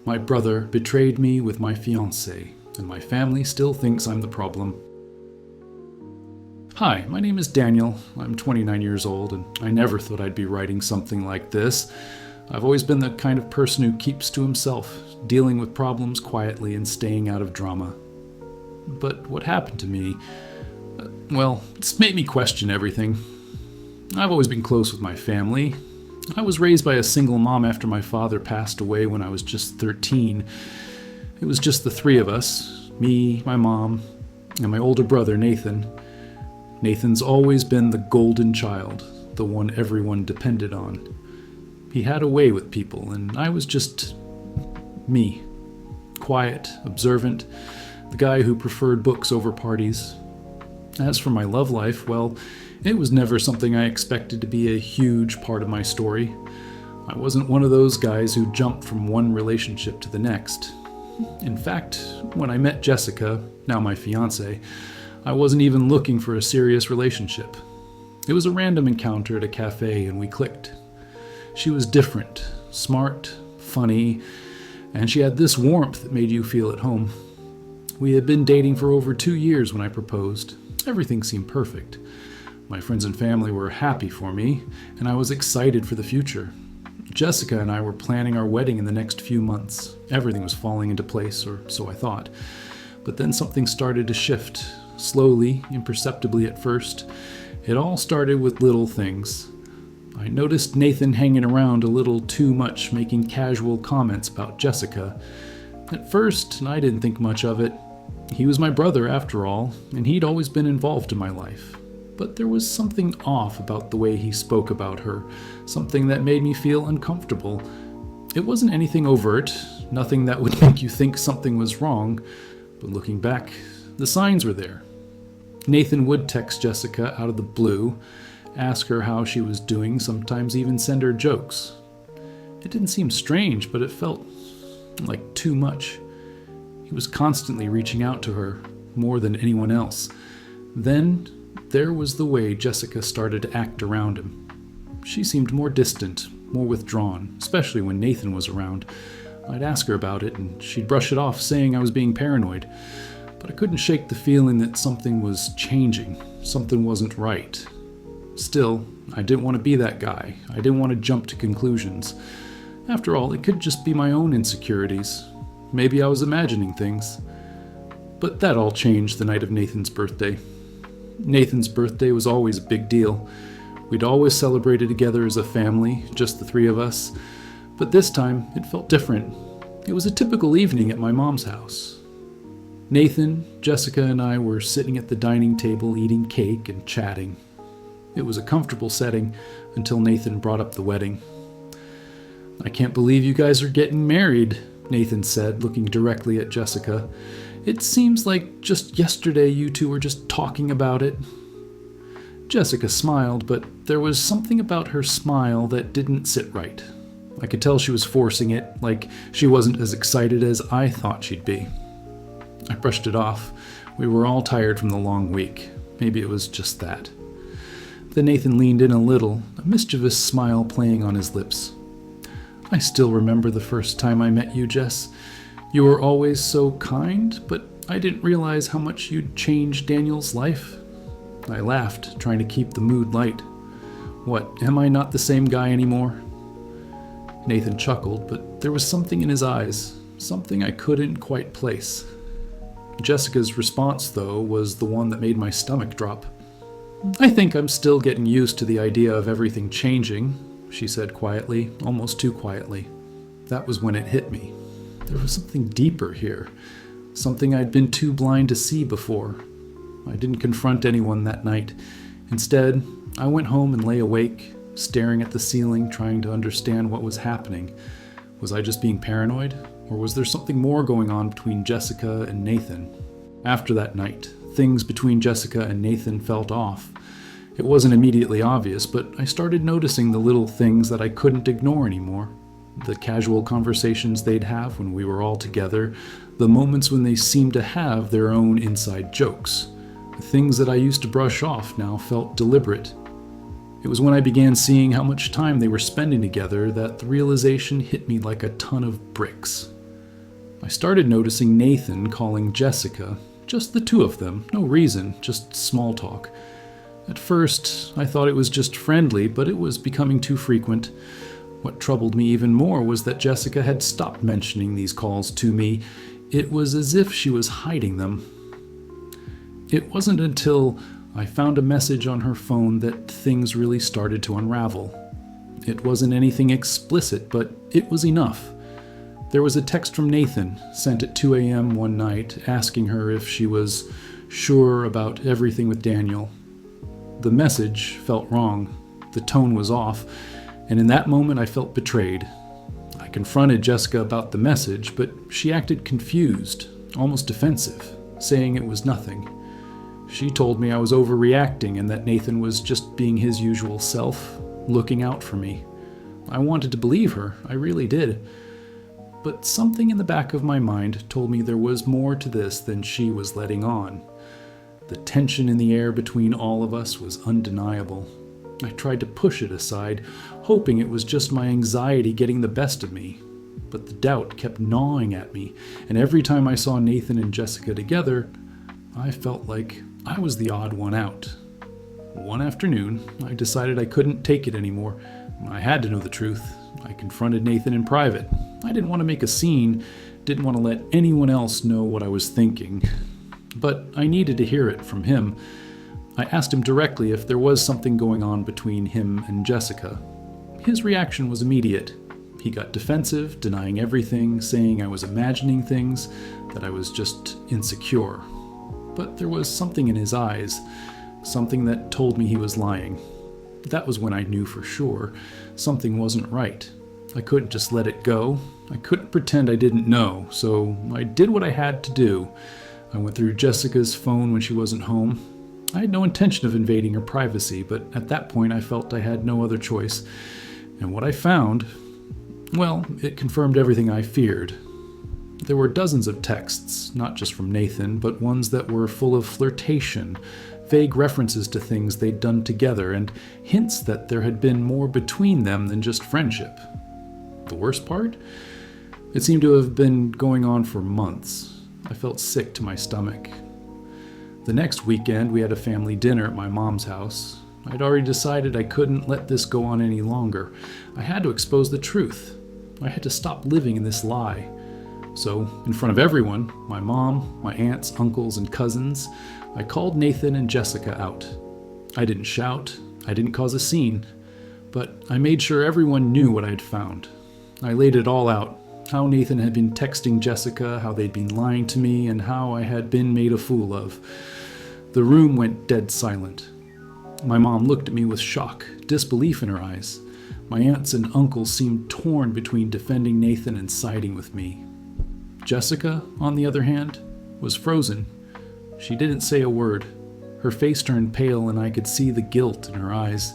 My brother betrayed me with my fiancée, and my family still thinks I'm the problem. Hi, my name is Daniel. I'm 29 years old, and I never thought I'd be writing something like this. I've always been the kind of person who keeps to himself, dealing with problems quietly and staying out of drama. But what happened to me, it's made me question everything. I've always been close with my family. I was raised by a single mom after my father passed away when I was just 13. It was just the three of us, me, my mom, and my older brother, Nathan. Nathan's always been the golden child, the one everyone depended on. He had a way with people, and I was just me. Quiet, observant, the guy who preferred books over parties. As for my love life, it was never something I expected to be a huge part of my story. I wasn't one of those guys who jumped from one relationship to the next. In fact, when I met Jessica, now my fiancée, I wasn't even looking for a serious relationship. It was a random encounter at a cafe and we clicked. She was different, smart, funny, and she had this warmth that made you feel at home. We had been dating for over 2 years when I proposed. Everything seemed perfect. My friends and family were happy for me, and I was excited for the future. Jessica and I were planning our wedding in the next few months. Everything was falling into place, or so I thought. But then something started to shift. Slowly, imperceptibly at first. It all started with little things. I noticed Nathan hanging around a little too much, making casual comments about Jessica. At first, I didn't think much of it. He was my brother after all, and he'd always been involved in my life. But there was something off about the way he spoke about her, something that made me feel uncomfortable. It wasn't anything overt, nothing that would make you think something was wrong, but looking back, the signs were there. Nathan would text Jessica out of the blue, ask her how she was doing, sometimes even send her jokes. It didn't seem strange, but it felt like too much. He was constantly reaching out to her, more than anyone else. Then there was the way Jessica started to act around him. She seemed more distant, more withdrawn, especially when Nathan was around. I'd ask her about it, and she'd brush it off, saying I was being paranoid. But I couldn't shake the feeling that something was changing, something wasn't right. Still, I didn't want to be that guy. I didn't want to jump to conclusions. After all, it could just be my own insecurities. Maybe I was imagining things. But that all changed the night of Nathan's birthday. Nathan's birthday was always a big deal. We'd always celebrated together as a family, just the three of us. But this time, it felt different. It was a typical evening at my mom's house. Nathan, Jessica, and I were sitting at the dining table eating cake and chatting. It was a comfortable setting until Nathan brought up the wedding. "I can't believe you guys are getting married," Nathan said, looking directly at Jessica. "It seems like just yesterday you two were just talking about it." Jessica smiled, but there was something about her smile that didn't sit right. I could tell she was forcing it, like she wasn't as excited as I thought she'd be. I brushed it off. We were all tired from the long week. Maybe it was just that. Then Nathan leaned in a little, a mischievous smile playing on his lips. "I still remember the first time I met you, Jess. You were always so kind, but I didn't realize how much you'd changed Daniel's life." I laughed, trying to keep the mood light. "What, am I not the same guy anymore?" Nathan chuckled, but there was something in his eyes, something I couldn't quite place. Jessica's response, though, was the one that made my stomach drop. "I think I'm still getting used to the idea of everything changing," she said quietly, almost too quietly. That was when it hit me. There was something deeper here, something I'd been too blind to see before. I didn't confront anyone that night. Instead, I went home and lay awake, staring at the ceiling, trying to understand what was happening. Was I just being paranoid? Or was there something more going on between Jessica and Nathan? After that night, things between Jessica and Nathan felt off. It wasn't immediately obvious, but I started noticing the little things that I couldn't ignore anymore. The casual conversations they'd have when we were all together, the moments when they seemed to have their own inside jokes. The things that I used to brush off now felt deliberate. It was when I began seeing how much time they were spending together that the realization hit me like a ton of bricks. I started noticing Nathan calling Jessica, just the two of them, no reason, just small talk. At first, I thought it was just friendly, but it was becoming too frequent. What troubled me even more was that Jessica had stopped mentioning these calls to me. It was as if she was hiding them. It wasn't until I found a message on her phone that things really started to unravel. It wasn't anything explicit, but it was enough. There was a text from Nathan, sent at 2 a.m. one night, asking her if she was sure about everything with Daniel. The message felt wrong. The tone was off, and in that moment I felt betrayed. I confronted Jessica about the message, but she acted confused, almost defensive, saying it was nothing. She told me I was overreacting and that Nathan was just being his usual self, looking out for me. I wanted to believe her, I really did. But something in the back of my mind told me there was more to this than she was letting on. The tension in the air between all of us was undeniable. I tried to push it aside, hoping it was just my anxiety getting the best of me. But the doubt kept gnawing at me, and every time I saw Nathan and Jessica together, I felt like I was the odd one out. One afternoon, I decided I couldn't take it anymore. I had to know the truth. I confronted Nathan in private. I didn't want to make a scene, didn't want to let anyone else know what I was thinking. But I needed to hear it from him. I asked him directly if there was something going on between him and Jessica. His reaction was immediate. He got defensive, denying everything, saying I was imagining things, that I was just insecure. But there was something in his eyes, something that told me he was lying. That was when I knew for sure something wasn't right. I couldn't just let it go. I couldn't pretend I didn't know, so I did what I had to do. I went through Jessica's phone when she wasn't home. I had no intention of invading her privacy, but at that point I felt I had no other choice. And what I found, well, it confirmed everything I feared. There were dozens of texts, not just from Nathan, but ones that were full of flirtation, vague references to things they'd done together, and hints that there had been more between them than just friendship. The worst part? It seemed to have been going on for months. I felt sick to my stomach. The next weekend, we had a family dinner at my mom's house. I'd already decided I couldn't let this go on any longer. I had to expose the truth. I had to stop living in this lie. So, in front of everyone, my mom, my aunts, uncles, and cousins, I called Nathan and Jessica out. I didn't shout, I didn't cause a scene, but I made sure everyone knew what I had found. I laid it all out, how Nathan had been texting Jessica, how they'd been lying to me, and how I had been made a fool of. The room went dead silent. My mom looked at me with shock, disbelief in her eyes. My aunts and uncles seemed torn between defending Nathan and siding with me. Jessica, on the other hand, was frozen. She didn't say a word. Her face turned pale and I could see the guilt in her eyes.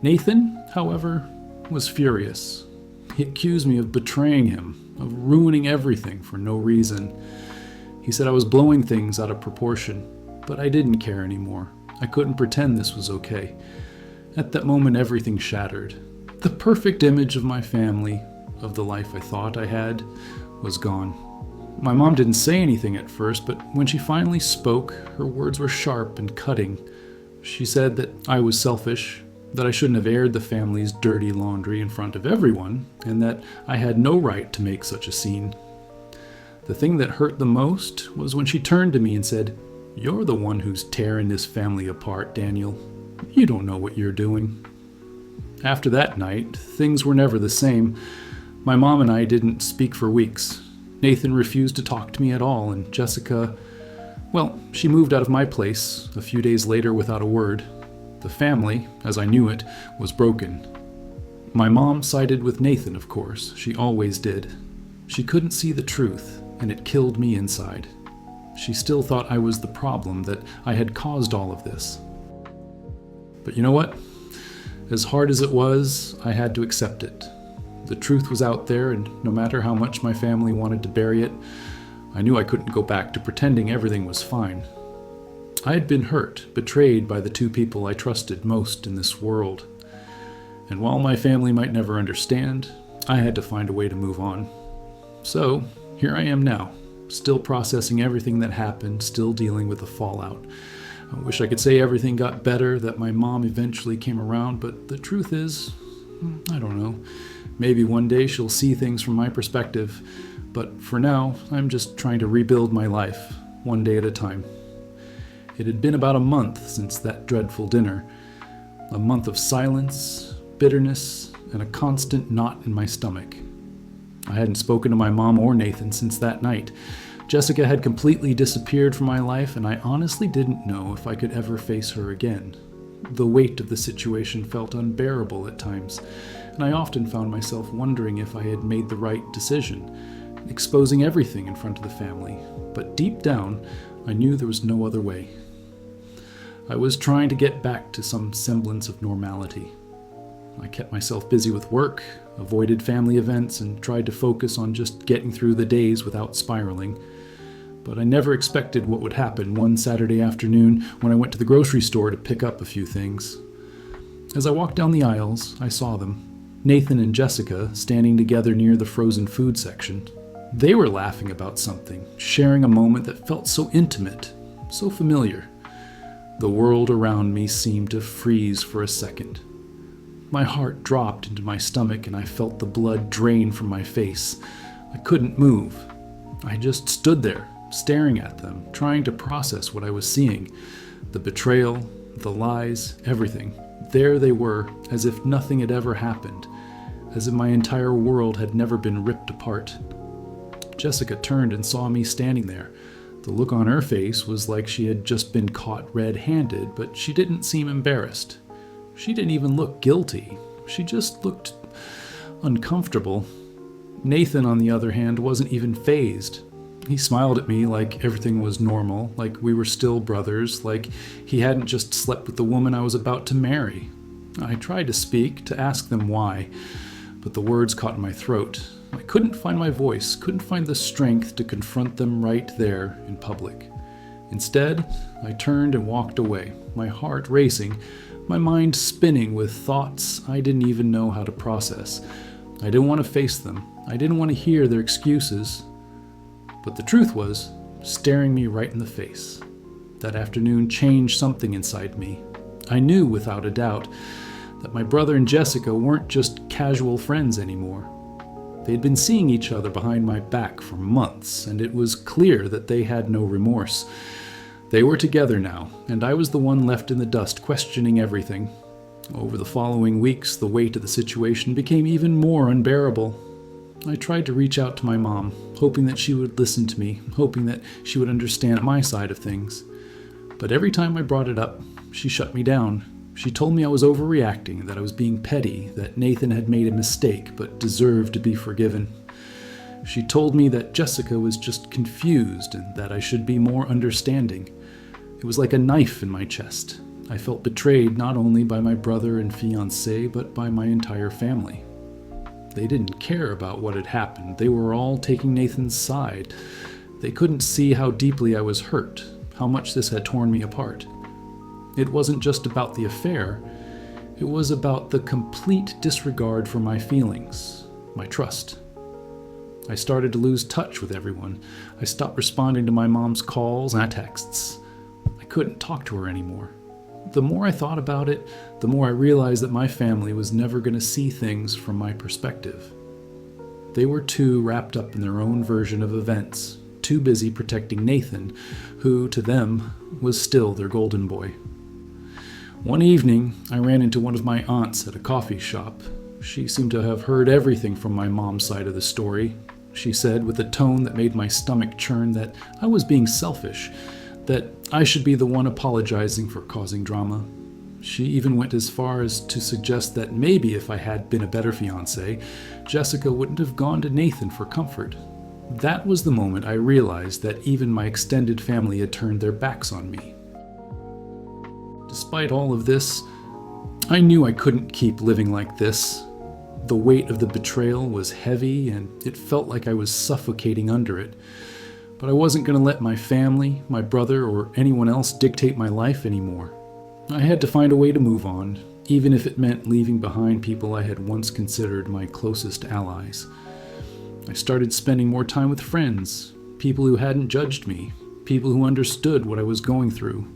Nathan, however, was furious. He accused me of betraying him, of ruining everything for no reason. He said I was blowing things out of proportion, but I didn't care anymore. I couldn't pretend this was okay. At that moment, everything shattered. The perfect image of my family, of the life I thought I had, was gone. My mom didn't say anything at first, but when she finally spoke, her words were sharp and cutting. She said that I was selfish, that I shouldn't have aired the family's dirty laundry in front of everyone, and that I had no right to make such a scene. The thing that hurt the most was when she turned to me and said, "You're the one who's tearing this family apart, Daniel. You don't know what you're doing." After that night, things were never the same. My mom and I didn't speak for weeks. Nathan refused to talk to me at all, and Jessica, well, she moved out of my place a few days later without a word. The family, as I knew it, was broken. My mom sided with Nathan, of course. She always did. She couldn't see the truth, and it killed me inside. She still thought I was the problem, that I had caused all of this. But you know what? As hard as it was, I had to accept it. The truth was out there, and no matter how much my family wanted to bury it, I knew I couldn't go back to pretending everything was fine. I had been hurt, betrayed by the two people I trusted most in this world. And while my family might never understand, I had to find a way to move on. So, here I am now, still processing everything that happened, still dealing with the fallout. I wish I could say everything got better, that my mom eventually came around, but the truth is, I don't know. Maybe one day she'll see things from my perspective, but for now, I'm just trying to rebuild my life, one day at a time. It had been about a month since that dreadful dinner. A month of silence, bitterness, and a constant knot in my stomach. I hadn't spoken to my mom or Nathan since that night. Jessica had completely disappeared from my life, and I honestly didn't know if I could ever face her again. The weight of the situation felt unbearable at times, and I often found myself wondering if I had made the right decision, exposing everything in front of the family. But deep down, I knew there was no other way. I was trying to get back to some semblance of normality. I kept myself busy with work, avoided family events, and tried to focus on just getting through the days without spiraling. But I never expected what would happen one Saturday afternoon when I went to the grocery store to pick up a few things. As I walked down the aisles, I saw them, Nathan and Jessica, standing together near the frozen food section. They were laughing about something, sharing a moment that felt so intimate, so familiar. The world around me seemed to freeze for a second. My heart dropped into my stomach and I felt the blood drain from my face. I couldn't move. I just stood there, staring at them, trying to process what I was seeing. The betrayal, the lies, everything. There they were, as if nothing had ever happened, as if my entire world had never been ripped apart. Jessica turned and saw me standing there. The look on her face was like she had just been caught red-handed, but she didn't seem embarrassed. She didn't even look guilty. She just looked uncomfortable. Nathan, on the other hand, wasn't even fazed. He smiled at me like everything was normal, like we were still brothers, like he hadn't just slept with the woman I was about to marry. I tried to speak, to ask them why, but the words caught in my throat. I couldn't find my voice, couldn't find the strength to confront them right there in public. Instead, I turned and walked away, my heart racing, my mind spinning with thoughts I didn't even know how to process. I didn't want to face them. I didn't want to hear their excuses. But the truth was staring me right in the face. That afternoon changed something inside me. I knew without a doubt that my brother and Jessica weren't just casual friends anymore. They'd been seeing each other behind my back for months, and it was clear that they had no remorse. They were together now, and I was the one left in the dust questioning everything. Over the following weeks, the weight of the situation became even more unbearable. I tried to reach out to my mom, hoping that she would listen to me, hoping that she would understand my side of things. But every time I brought it up, she shut me down. She told me I was overreacting, that I was being petty, that Nathan had made a mistake but deserved to be forgiven. She told me that Jessica was just confused and that I should be more understanding. It was like a knife in my chest. I felt betrayed not only by my brother and fiancée, but by my entire family. They didn't care about what had happened. They were all taking Nathan's side. They couldn't see how deeply I was hurt, how much this had torn me apart. It wasn't just about the affair. It was about the complete disregard for my feelings, my trust. I started to lose touch with everyone. I stopped responding to my mom's calls and texts. I couldn't talk to her anymore. The more I thought about it, the more I realized that my family was never going to see things from my perspective. They were too wrapped up in their own version of events, too busy protecting Nathan, who, to them, was still their golden boy. One evening, I ran into one of my aunts at a coffee shop. She seemed to have heard everything from my mom's side of the story. She said, with a tone that made my stomach churn, that I was being selfish, that I should be the one apologizing for causing drama. She even went as far as to suggest that maybe if I had been a better fiancé, Jessica wouldn't have gone to Nathan for comfort. That was the moment I realized that even my extended family had turned their backs on me. Despite all of this, I knew I couldn't keep living like this. The weight of the betrayal was heavy, and it felt like I was suffocating under it. But I wasn't going to let my family, my brother, or anyone else dictate my life anymore. I had to find a way to move on, even if it meant leaving behind people I had once considered my closest allies. I started spending more time with friends, people who hadn't judged me, people who understood what I was going through.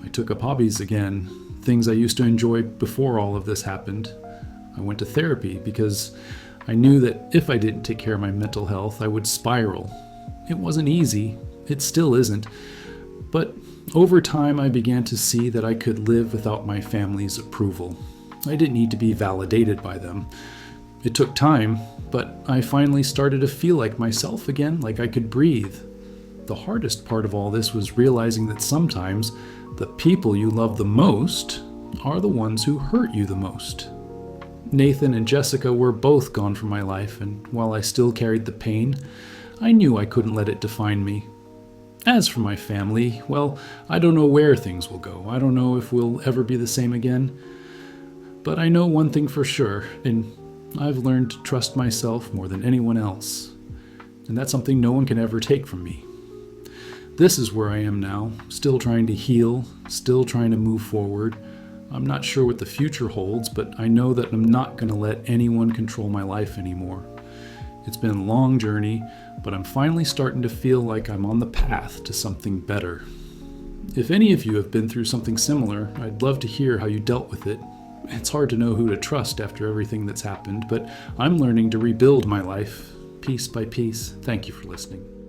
I took up hobbies again, things I used to enjoy before all of this happened. I went to therapy because I knew that if I didn't take care of my mental health, I would spiral. It wasn't easy. It still isn't. But over time, I began to see that I could live without my family's approval. I didn't need to be validated by them. It took time, but I finally started to feel like myself again, like I could breathe. The hardest part of all this was realizing that sometimes the people you love the most are the ones who hurt you the most. Nathan and Jessica were both gone from my life, and while I still carried the pain, I knew I couldn't let it define me. As for my family, well, I don't know where things will go. I don't know if we'll ever be the same again. But I know one thing for sure, and I've learned to trust myself more than anyone else. And that's something no one can ever take from me. This is where I am now, still trying to heal, still trying to move forward. I'm not sure what the future holds, but I know that I'm not going to let anyone control my life anymore. It's been a long journey, but I'm finally starting to feel like I'm on the path to something better. If any of you have been through something similar, I'd love to hear how you dealt with it. It's hard to know who to trust after everything that's happened, but I'm learning to rebuild my life piece by piece. Thank you for listening.